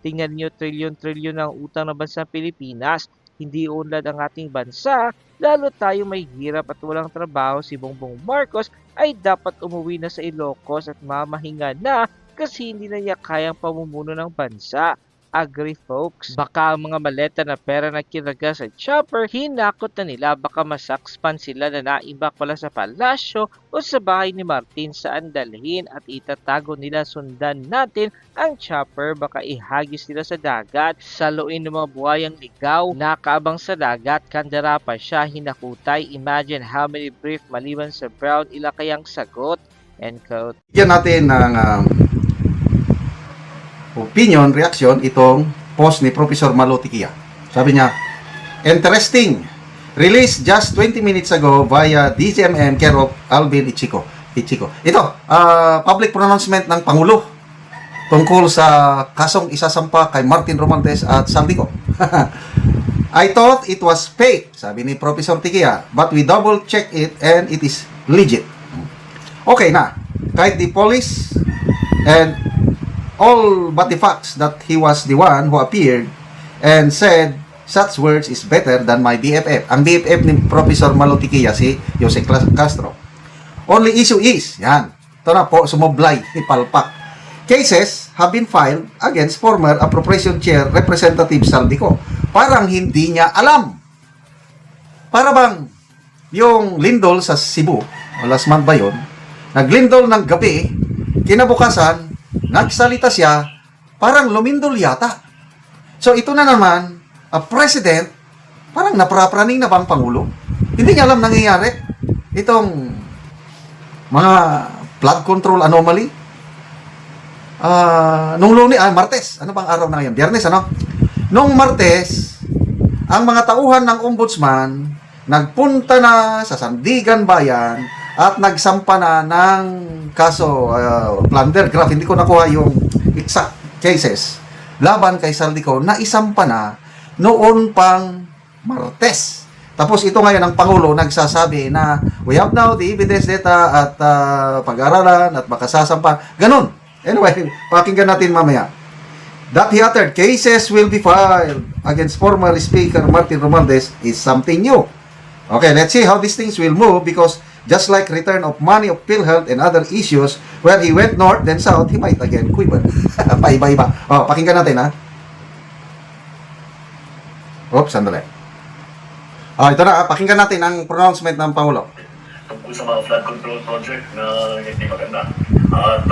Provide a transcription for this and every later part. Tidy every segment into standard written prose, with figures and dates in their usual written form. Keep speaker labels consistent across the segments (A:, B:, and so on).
A: Tingnan niyo trilyon-trilyon ang utang ng bansang Pilipinas. Hindi unlad ang ating bansa, lalo tayo may hirap at walang trabaho. Si Bongbong Marcos ay dapat umuwi na sa Ilocos at mamahinga na kasi hindi na niya kayang pamumuno ng bansa. Agree folks, baka ang mga maleta na pera na kinaga sa chopper, hinakot na nila, baka masakspan sila na naimbak pala sa palasyo o sa bahay ni Martin saan dalhin at itatago nila. Sundan natin ang chopper, baka ihagis nila sa dagat. Saluin ng mga buhayang ligaw, nakaabang sa dagat, kandara pa siya, hinakutay. Imagine how many brief maliban sa Brown, ila kayang sagot. End quote.
B: Bigyan natin ng opinion, reaction itong post ni Professor Malotikia. Sabi niya, interesting. Released just 20 minutes ago via DZMM care of Alvin Ichico. Ito, public pronouncement ng Pangulo tungkol sa kasong isasampa kay Martin Romualdez at Saldico. I thought it was fake, sabi ni Professor Tikia, but we double check it and it is legit. Okay na, kahit the police and all but the facts that he was the one who appeared and said such words is better than my BFF. Ang BFF ni Professor Malotikia si Jose Castro. Only issue is, yan, ito na po, sumoblay ni Palpak. Cases have been filed against former Appropriation Chair Representative Saldico. Parang hindi niya alam. Para bang yung lindol sa Cebu, o last month ba yun, naglindol ng gabi, kinabukasan, nagsalita siya, parang lumindol yata. So ito na naman, a president, parang naprapraning na bang Pangulo? Hindi niya alam nangyayari. Itong mga flood control anomaly. Nung Martes, ano bang araw na ngayon? Biyernes, ano? Nung Martes, ang mga tauhan ng ombudsman nagpunta na sa Sandigan Bayan at nagsampa na ng kaso plunder graft. Hindi ko nakuha yung exact cases laban kay Saldico na isampa na noon pang Martes. Tapos ito ngayon ang Pangulo nagsasabi na we have now the evidence data at pag-aralan at makasasampa. Ganun. Anyway, pakinggan natin mamaya. That he uttered, cases will be filed against former Speaker Martin Romualdez is something new. Okay, let's see how these things will move because just like return of money of PhilHealth and other issues where he went north then south, he might again quiver. Paiba-iba. Oh, pakinggan natin ha. Oops, sandali. Ito na, pakinggan natin ang pronouncement ng Pangulo.
C: Tungkol sa mga flood control project na hindi maganda. At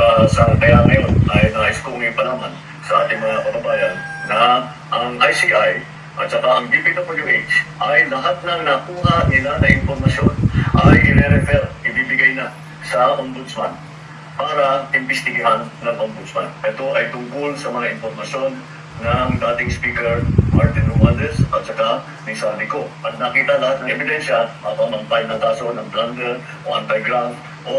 C: kaya ngayon ay nais kong ipanaman sa ating mga kababayan na ang ICI at saka ang DPWH ay lahat ng nakuha nila na informasyon ay i-refer, ibibigay na sa ombudsman para imbestigahan ng ombudsman. Ito ay tungkol sa mga informasyon ng dating Speaker Martin Romualdez at saka ni Saldico. At nakita lahat ng ebidensya, mapamampay ng kaso ng plunder o anti-graft o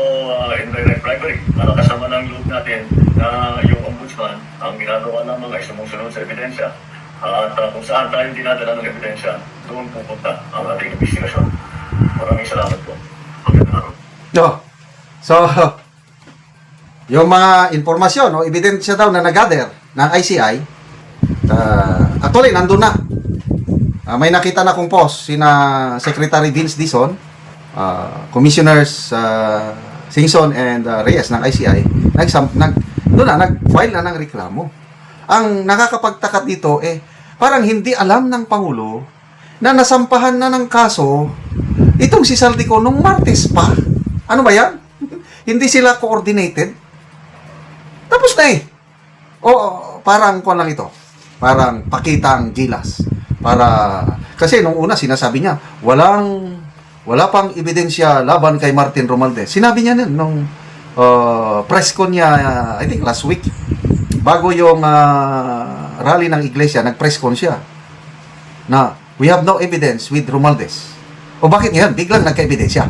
C: indirect bribery. Para kasama ng loob natin na yung ombudsman, ang ginagawa lamang ay sumusunod sa ebidensya. At kung saan tayo dinadala ng ebidensya, doon pupunta ang ating investigasyon. Maraming salamat po. Magandang araw.
B: So, yung mga informasyon o ebidensya daw na nag-gather ng ICI, actually, nandun na. May nakita na kong post sina Secretary Vince Dizon, Commissioners Singson and Reyes ng ICI, nag-file na ng reklamo. Ang nakakapagtaka dito, parang hindi alam ng Pangulo na nasampahan na ng kaso itong si Saldico nung Martes pa. Ano ba yan? Hindi sila coordinated? Tapos na parang kung lang ito. Parang pakitang gilas. Kasi nung una sinasabi niya, wala pang ebidensya laban kay Martin Romualdez. Sinabi niya nung press con niya, I think last week, bago yung rally ng iglesia, nag-press con siya na we have no evidence with Romualdez. O bakit ngayon? Biglang nagka-ebidensya.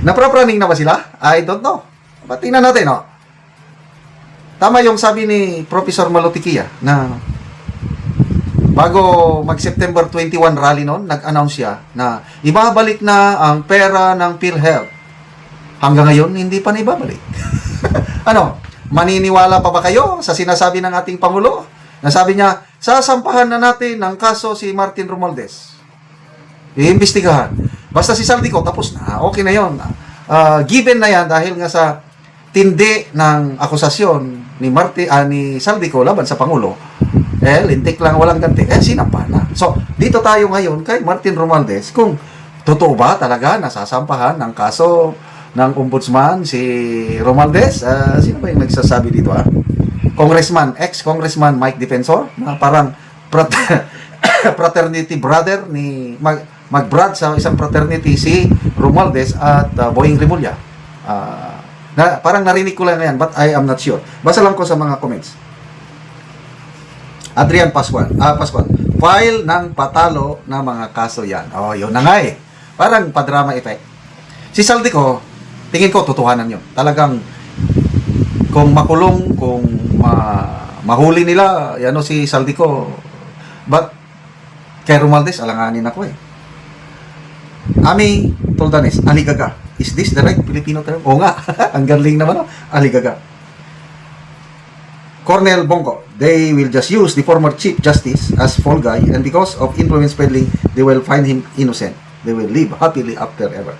B: Naprapraning na ba sila? I don't know. But tingnan natin, Tama yung sabi ni Professor Malotikia na bago mag-September 21 rally noon, nag-announce siya na ibabalik na ang pera ng PhilHealth. Hanggang ngayon, hindi pa na ibabalik. maniniwala pa ba kayo sa sinasabi ng ating Pangulo? Nasabi niya, sasampahan na natin ng kaso si Martin Romualdez. Iimbestigahan. Basta si Saldico, tapos na. Okay na yon. Given na yan dahil nga sa tindi ng akusasyon ni Saldico laban sa Pangulo. Lintik lang, walang ganti. Sinampahan na. So, dito tayo ngayon kay Martin Romualdez kung totoo ba talaga nasasampahan ng kaso ng ombudsman si Romualdez? Sino ba yung nagsasabi dito? Ex-Congressman Mike Defensor, na parang fraternity brother ni mag-brad sa isang fraternity si Romualdez at Boying Rimulya. Parang narinig ko lang yan, but I am not sure. Basa lang ko sa mga comments. Adrian Pascual, file ng patalo na mga kaso yan. Yun na nga eh. Parang padrama effect. Si Saldico, tingin ko totohanan yun. Talagang kung makulong, kung mahuli nila, si Saldico. But kay Romualdez, alanganin ako eh. Ami Toldanes, aligaga. Is this the right Filipino term? Oo nga, ang galing naman. Aligaga. Cornel Bongo, they will just use the former Chief Justice as fall guy, and because of influence peddling, they will find him innocent. They will live happily after ever.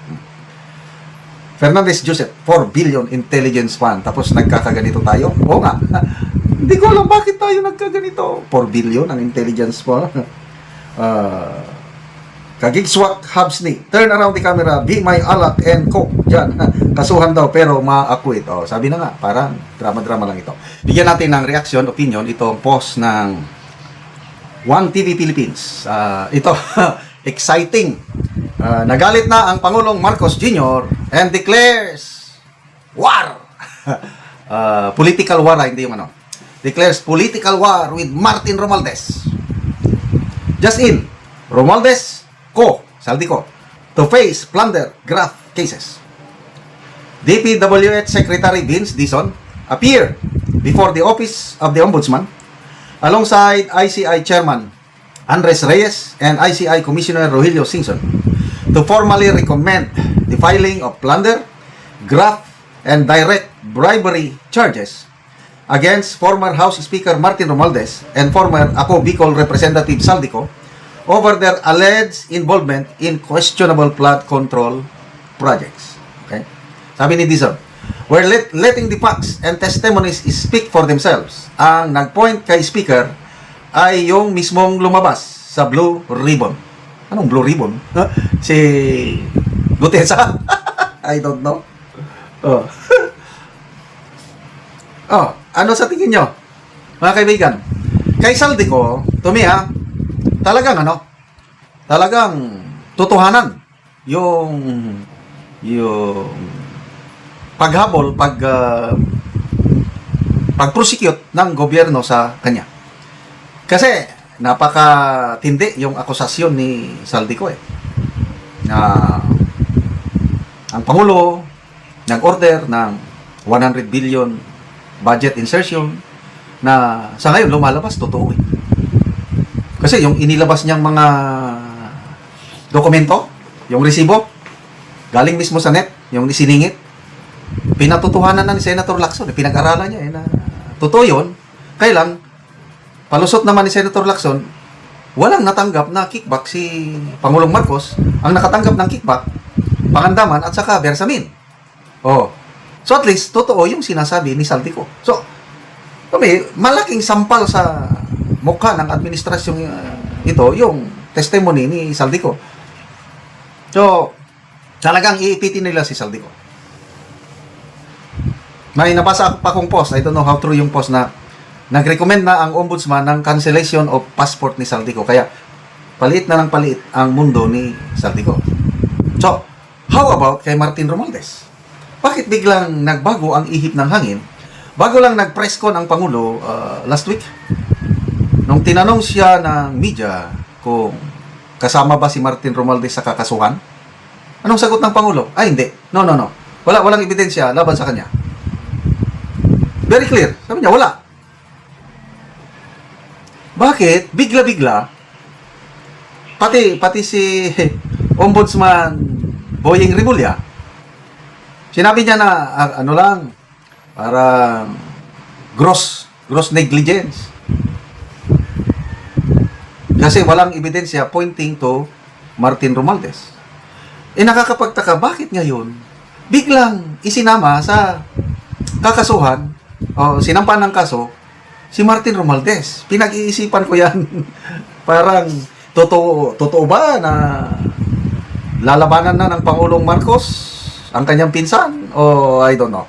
B: Fernandez Joseph, 4 billion intelligence fund. Tapos nagkakaganito tayo? Oo nga. Hindi ko alam bakit tayo nagkaganito. 4 billion ang intelligence fund. Kagigswak Habsni, turn around the camera, be my alak and coke. Diyan, kasuhan daw pero ma-acquit. Sabi na nga, parang drama-drama lang ito. Bigyan natin ng reaction, opinion, itong post ng One TV Philippines. Ito, exciting. Nagalit na ang Pangulong Marcos Jr. and declares war. Political war, hindi yung ano. Declares political war with Martin Romualdez. Just in, Romualdez Saldico, to face plunder graft cases. DPWH Secretary Vince Dizon appeared before the Office of the Ombudsman alongside ICI Chairman Andres Reyes and ICI Commissioner Rogelio Singson to formally recommend the filing of plunder, graft, and direct bribery charges against former House Speaker Martin Romualdez and former Ako Bicol Representative Saldico over their alleged involvement in questionable flood control projects. Okay? Sabi ni Dizon, we're letting the facts and testimonies speak for themselves. Ang nag-point kay Speaker ay yung mismong lumabas sa Blue Ribbon. Anong Blue Ribbon? Si Gutesa? I don't know. Ano sa tingin nyo? Mga kaibigan, kay Saldico, to me talagang totohanan yung paghabol, pag-prosecute ng gobyerno sa kanya. Kasi napakatindi yung akusasyon ni Saldico na ang Pangulo nag-order ng 100 billion budget insertion na sa ngayon lumalabas totoo Kasi yung inilabas niyang mga dokumento, yung resibo, galing mismo sa net, yung isiningit, pinatutuhanan na ni Senator Lacson, pinag-aralan niya na totoo yun. Kaya lang, palusot naman ni Senator Lacson, walang natanggap na kickback si Pangulong Marcos. Ang nakatanggap ng kickback, Pangandaman at saka Bersamin. So at least, totoo yung sinasabi ni Saldico. So, malaking sampal sa mukha ng administrasyong ito, yung testimony ni Saldico. So, talagang iipitin nila si Saldico. May nabasa pa kong post, I don't know how true yung post na nag-recommend na ang ombudsman ng cancellation of passport ni Saldico. Kaya, paliit na ng paliit ang mundo ni Saldico. So, how about kay Martin Romualdez? Bakit biglang nagbago ang ihip ng hangin? Bago lang nag-press con ang Pangulo last week, nung tinanong siya ng media kung kasama ba si Martin Romualdez sa kakasuhan, anong sagot ng Pangulo? Hindi. No. Walang ebidensya laban sa kanya. Very clear. Sabi niya, wala. Bakit? Bigla-bigla, pati si Ombudsman Boying Rimulya, sinabi niya na, parang gross negligence. Kasi walang ebidensya pointing to Martin Romualdez. Nakakapagtaka, bakit ngayon biglang isinama sa kakasuhan o sinampan ng kaso si Martin Romualdez? Pinag-iisipan ko yan. Parang totoo ba na lalabanan na ng Pangulong Marcos ang kanyang pinsan? O I don't know.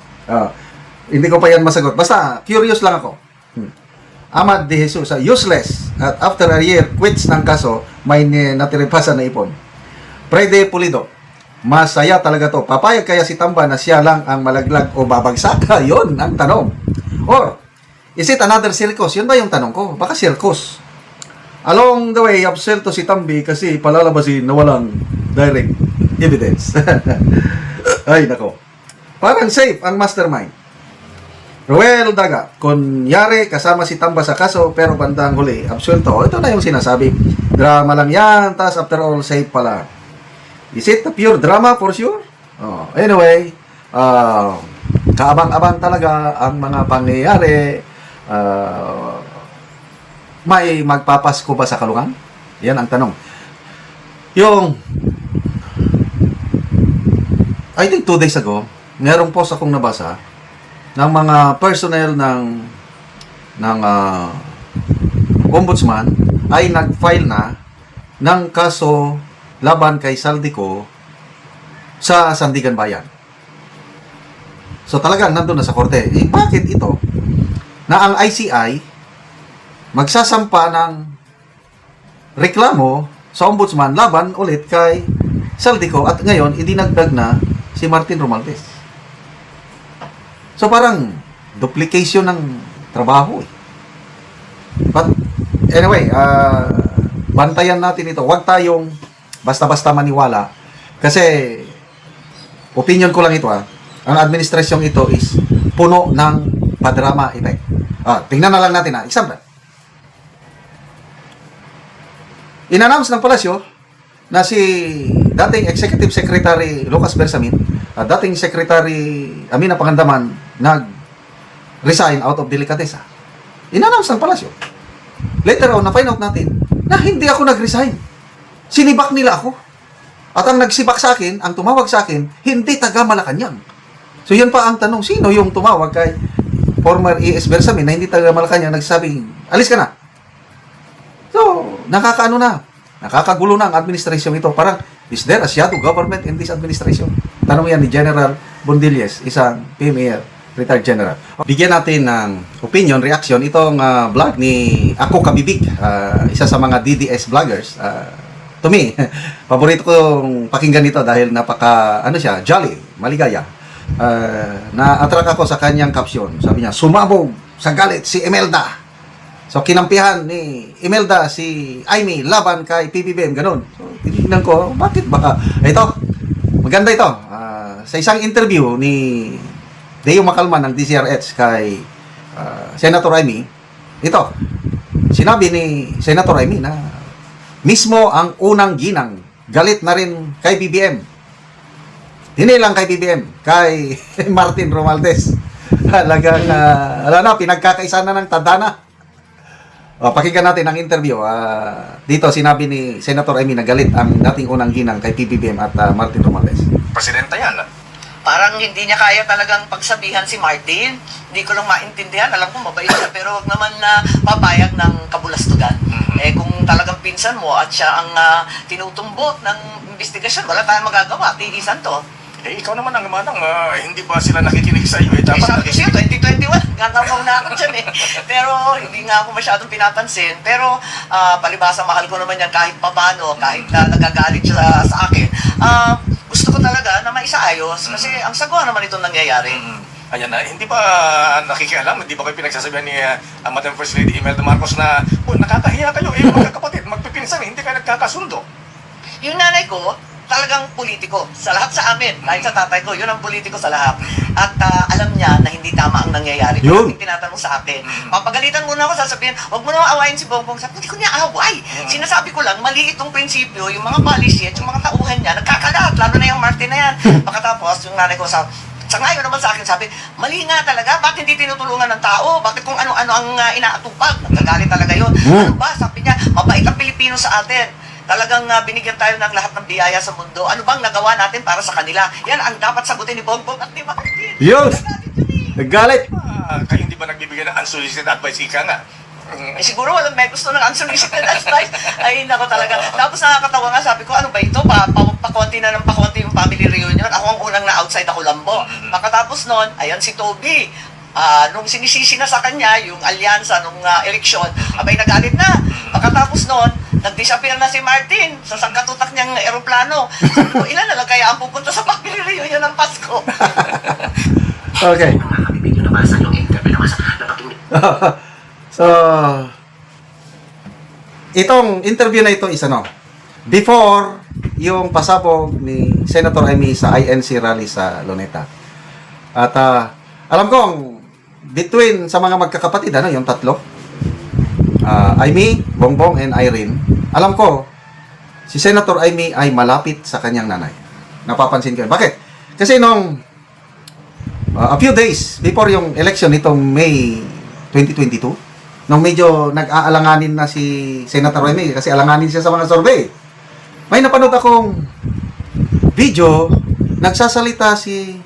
B: Hindi ko pa yan masagot. Basta, curious lang ako. Amad de Jesus, useless. At after a year, quits ng kaso, may natiripasan na ipon. Prede Pulido, masaya talaga to. Papayag kaya si Tamba na siya lang ang malaglag o babagsak? Yun ang tanong. Or, is it another circus? Yun ba yung tanong ko? Baka circus. Along the way, absuelto si Tambi kasi palalabasin na walang direct evidence. Ay, nako. Parang safe ang mastermind. Ruel Daga, kunyari kasama si Tamba sa kaso pero bandang huli, absuelto. Ito na yung sinasabi. Drama lang yan, tas after all, safe pala. Is it a pure drama for sure? Anyway, kaabang-abang talaga ang mga pangyayari. May magpapasko ba sa kulungan? Yan ang tanong. I think 2 days ago, merong post akong nabasa ng mga personnel ng ombudsman ay nag-file na ng kaso laban kay Saldico sa Sandigan Bayan. So talagang nandun na sa korte. Bakit ito? Na ang ICI magsasampa ng reklamo sa ombudsman laban ulit kay Saldico at ngayon idinagdag na si Martin Romualdez. So parang duplication ng trabaho eh. But anyway, bantayan natin ito. Huwag tayong basta-basta maniwala kasi opinion ko lang ito ang administrasyong ito is puno ng padrama effect. Tingnan na lang natin example. In-announce ng palasyo na si dating Executive Secretary Lucas Bersamin at dating Secretary Amina Pangandaman nag-resign out of delicatessa. In-announce ng palasyo. Later on, na-find out natin na hindi ako nag-resign. Sinibak nila ako. At ang nagsibak sa akin, ang tumawag sa akin, hindi taga Malacanang. So yun pa ang tanong, sino yung tumawag kay former ES Bersamin na hindi taga Malacanang nagsabing, alis ka na. So, nakakagulo na ang administrasyon ito. Parang, is there a shadow government in this administration? Tanong yan ni General Bondilles, isang PMA retired general. Bigyan natin ng opinion, reaction, itong vlog ni Ako Kabibig, isa sa mga DDS vloggers. To me, paborito kong pakinggan ito dahil siya, jolly, maligaya. Na-attract ako sa kanyang caption. Sabi niya, sumabog sa galit si Imelda. So, kinampihan ni Imelda si Aimee laban kay PBBM, ganun. So, tinignan ko, bakit baka? Ito, maganda ito. Sa isang interview ni Deo Macalman ng DCRH kay Senator Aimee, ito, sinabi ni Senator Aimee na mismo ang unang ginang, galit na rin kay BBM. Hindi lang kay BBM, kay Martin Romualdez. Talagang, pinagkakaisa na ng tadhana. Pakinggan natin ang interview. Dito sinabi ni Senator Aimee na galit ang dating unang ginang kay PBBM at Martin Romualdez.
D: Presidenta yan.
E: Parang hindi niya kaya talagang pagsabihan si Martin. Hindi ko lang maintindihan. Alam ko mabait siya pero wag naman na papayag ng kabulastugan. Kung talagang pinsan mo at siya ang tinutumbok ng investigasyon, wala tayong magagawa. Tiisan to.
D: Ikaw naman ang manang, hindi ba sila nakikinig sa iyo? Dapat
E: sabi siya, 2021, ngatamaw na ako dyan Pero hindi nga ako masyadong pinapansin. Pero palibasa, mahal ko naman yan kahit papano, kahit nagagalit siya sa akin. Gusto ko talaga na maisaayos kasi ang sagwa naman itong nangyayari.
D: Ayan na, hindi ba nakikialam? Hindi ba kayo pinagsasabihan ni Madam First Lady Imelda Marcos na nakakahiya kayo, magkakapatid, magpipinsan, hindi kayo nagkakasundo?
E: Yung nanay ko, talagang politiko sa lahat sa amin. Kahit sa tatay ko, yun ang politiko sa lahat. At alam niya na hindi tama ang nangyayari. Kaya tinatanong sa akin. Papagalitan muna ako, sasabihin, huwag mo naman awayin si Bongbong. Sabi, hindi ko niya away. Sinasabi ko lang, mali itong prinsipyo, yung mga policy at yung mga tauhan niya, nagkakalat, lalo na yung Martin na yan. Pagkatapos, yung nanay ko sabi, Sa ngayon naman sa akin, sabi, mali nga talaga, bakit hindi tinutulungan ng tao? Bakit kung ano-ano ang inaatupag? Nagagalit talaga yun. Ano ba? Sabi niya, mabait ang Pilipino sa atin. Talagang binigyan tayo ng lahat ng biyaya sa mundo. Ano bang nagawa natin para sa kanila? Yan ang dapat sagutin ni Bongbong at ni Martin.
B: Yun! Naggalit!
D: Kayo hindi ba nagbibigay ng unsolicited advice, ika nga?
E: Eh, siguro walang may gusto ng unsolicited advice. Ay, nako talaga. Tapos nakakatawa nga, sabi ko, ano ba ito? Pakonti na ng pakonti yung family reunion. Ako ang unang na-outside, ako lambo. Pagkatapos nun, ayan si Toby. Nung sinisisi na sa kanya, yung alyansa nung eleksyon, abay nagalit na. Pagkatapos nun, nag-disappear na si Martin sa sangkatutak niyang eroplano. Sabi ko, ilan na lang kaya ang pupunta sa family reunion ng Pasko?
B: Okay. So, itong interview na ito is ano, before yung pasabog ni Senator Amy sa INC rally sa Luneta. At alam kong between sa mga magkakapatid, ano, yung tatlo, Amy, Bongbong, and Irene, alam ko, si Senator Amy ay malapit sa kanyang nanay. Napapansin ko yun. Bakit? Kasi nung a few days before yung election nitong May 2022, nung medyo nag-aalanganin na si Senator Amy kasi alanganin siya sa mga survey, may napanood akong video, nagsasalita si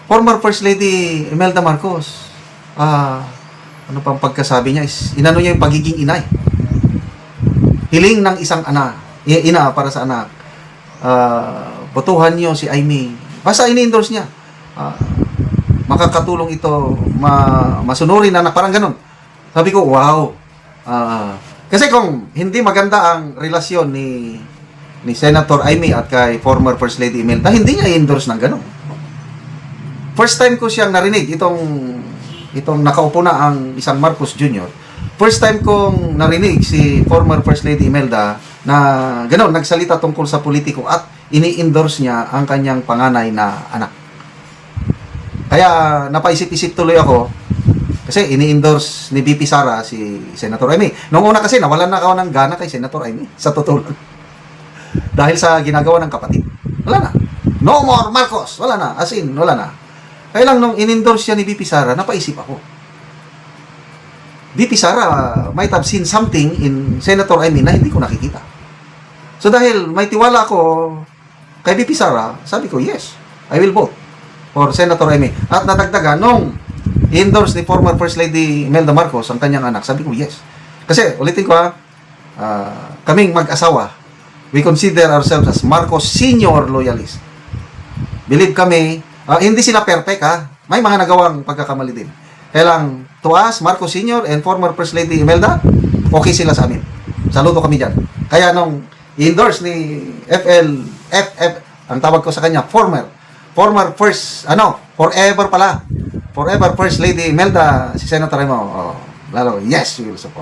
B: former First Lady Imelda Marcos. Ano pang pagkasabi niya is, inano niya yung pagiging inay. Hiling ng isang ina para sa anak. Botohan niyo si Amy. Basta ini-endorse niya. Makakatulong ito, masunurin na anak, parang ganun. Sabi ko, wow. Kasi kung hindi maganda ang relasyon ni Senator Amy at kay former First Lady Imelda, hindi niya i-endorse ng ganun. First time ko siyang narinig, itong nakaupo na ang isang Marcos Jr. First time kong narinig si former First Lady Imelda na ganun, nagsalita tungkol sa politiko at ini-endorse niya ang kanyang panganay na anak. Kaya napaisip-isip tuloy ako kasi ini-endorse ni VP Sara si Senator Amy. Noong una kasi nawalan na ako ng gana kay Senator Amy, sa totoo lang. Dahil sa ginagawa ng kapatid. Wala na. No more Marcos. Wala na. As in, wala na. Kaya lang nung in-endorse siya ni VP Sara, napaisip ako. VP Sara might have seen something in Senator Amy na hindi ko nakikita. So dahil may tiwala ako kay VP Sara, sabi ko, yes, I will vote for Senator Amy. At nadagdagan, nung endorse ni former First Lady Imelda Marcos ang kanyang anak, sabi ko, yes. Kasi, ulitin ko kaming mag-asawa, we consider ourselves as Marcos senior loyalist. Believe kami, hindi sila perfect may mga nagawang pagkakamali din. Kaya lang, to us, Marcos senior and former First Lady Imelda, okay sila sa amin. Saludo kami dyan. Kaya nung endorse ni FF, ang tawag ko sa kanya, former forever First Lady Imelda, si Senator Remo, lalo, yes, we will support.